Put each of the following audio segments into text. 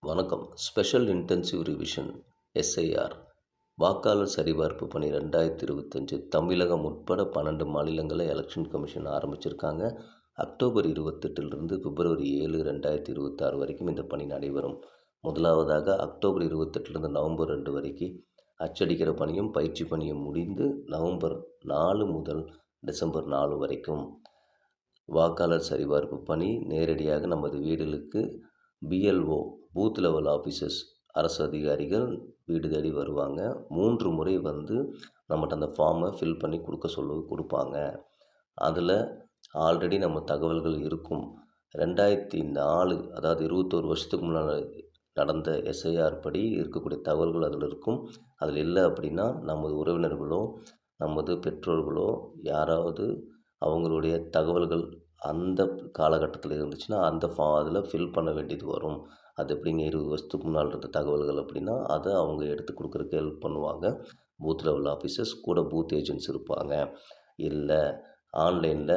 வணக்கம். Special intensive revision SIR வாக்காளர் சரிபார்ப்பு பணி 2025 தமிழகம் உட்பட 12 மாநிலங்களில் எலெக்ஷன் கமிஷன் ஆரம்பிச்சிருக்காங்க. அக்டோபர் 28 பிப்ரவரி 7, 2026 வரைக்கும் இந்த பணி நடைபெறும். முதலாவதாக அக்டோபர் 28 நவம்பர் 2 வரைக்கும் அச்சடிக்கிற பணியும் பயிற்சி பணியும் முடிந்து நவம்பர் 4 முதல் டிசம்பர் 4 வரைக்கும் வாக்காளர் சரிபார்ப்பு பணி நேரடியாக நமது வீடுகளுக்கு பிஎல்ஓ பூத் லெவல் ஆஃபீஸர்ஸ் அரசு அதிகாரிகள் வீடு தேடி வருவாங்க. 3 முறை நம்மகிட்ட அந்த ஃபார்மை ஃபில் பண்ணி கொடுப்பாங்க. அதில் ஆல்ரெடி நம்ம தகவல்கள் இருக்கும். 2004 அதாவது 21 வருஷத்துக்கு முன்னால் நடந்த எஸ்ஐஆர் படி இருக்கக்கூடிய தகவல்கள் அதில் இருக்கும். அதில் இல்லை அப்படின்னா நமது உறவினர்களோ நமது பெற்றோர்களோ யாராவது அவங்களுடைய தகவல்கள் அந்த காலகட்டத்தில் இருந்துச்சுன்னா அந்த அதில் ஃபில் பண்ண வேண்டியது வரும். அது எப்படிங்க 20 வருஷத்துக்கு முன்னால் இருந்த தகவல்கள் அப்படின்னா அதை அவங்க எடுத்து கொடுக்குறதுக்கு ஹெல்ப் பண்ணுவாங்க. பூத் லெவல் ஆஃபீஸர்ஸ் கூட பூத் ஏஜென்ட்ஸ் இருப்பாங்க. இல்லை ஆன்லைனில்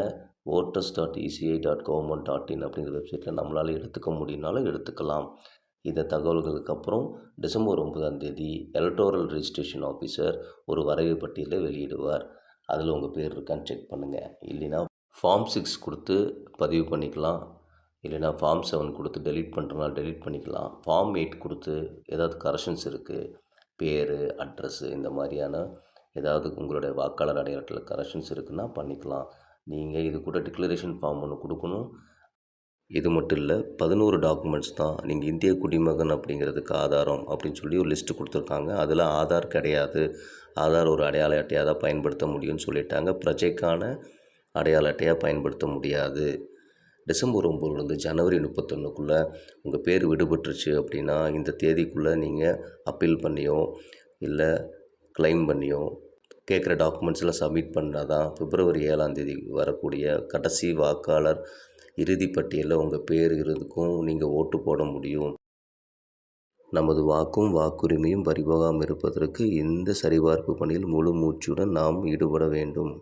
voters.eci.government.in அப்படிங்கிற வெப்சைட்டில் நம்மளால் எடுத்துக்க முடியும்னாலும் எடுத்துக்கலாம். இந்த தகவல்களுக்கு அப்புறம் டிசம்பர் 9 எலக்டோரல் ரெஜிஸ்ட்ரேஷன் ஆஃபீஸர் ஒரு வரைவு பட்டியலை வெளியிடுவார். அதில் உங்கள் பேர் இருக்கான்னு செக் பண்ணுங்கள். இல்லைன்னா ஃபார்ம் 6 கொடுத்து பதிவு பண்ணிக்கலாம். இல்லைனா ஃபார்ம் 7 கொடுத்து டெலீட் பண்ணுறனால டெலீட் பண்ணிக்கலாம். ஃபார்ம் 8 கொடுத்து ஏதாவது கரெக்ஷன்ஸ் இருக்குது, பேர், அட்ரஸ்ஸு இந்த மாதிரியான ஏதாவது உங்களுடைய வாக்காளர் அடையாளத்தில் கரெக்ஷன்ஸ் இருக்குன்னா பண்ணிக்கலாம். நீங்கள் இது கூட டிக்ளரேஷன் ஃபார்ம் ஒன்று கொடுக்கணும். இது மட்டும் இல்லை, 11 டாக்குமெண்ட்ஸ் தான். நீங்கள் இந்திய குடிமகன் அப்படிங்கிறதுக்கு ஆதாரம் அப்படின்னு சொல்லி ஒரு லிஸ்ட்டு கொடுத்துருக்காங்க. அதில் ஆதார் கிடையாது. ஆதார் ஒரு அடையாள அட்டையாக தான் பயன்படுத்த முடியும்னு சொல்லிட்டாங்க. பிரஜைக்கான அடையாள அட்டையாக பயன்படுத்த முடியாது. டிசம்பர் 9 ஜனவரி 31 உங்கள் பேர் விடுபட்டுருச்சு அப்படின்னா இந்த தேதிக்குள்ளே நீங்கள் அப்பீல் பண்ணியோ இல்லை கிளைம் பண்ணியோ கேட்குற டாக்குமெண்ட்ஸ்லாம் சப்மிட் பண்ணால் தான் பிப்ரவரி 7 வரக்கூடிய கடைசி வாக்காளர் இறுதி பட்டியலில் உங்கள் பேர் இருக்கும், நீங்கள் ஓட்டு போட முடியும். நமது வாக்கும் வாக்குரிமையும் பறிபோகாமல் இருப்பதற்கு இந்த சரிபார்ப்பு பணியில் முழு மூச்சுடன் நாம் ஈடுபட வேண்டும்.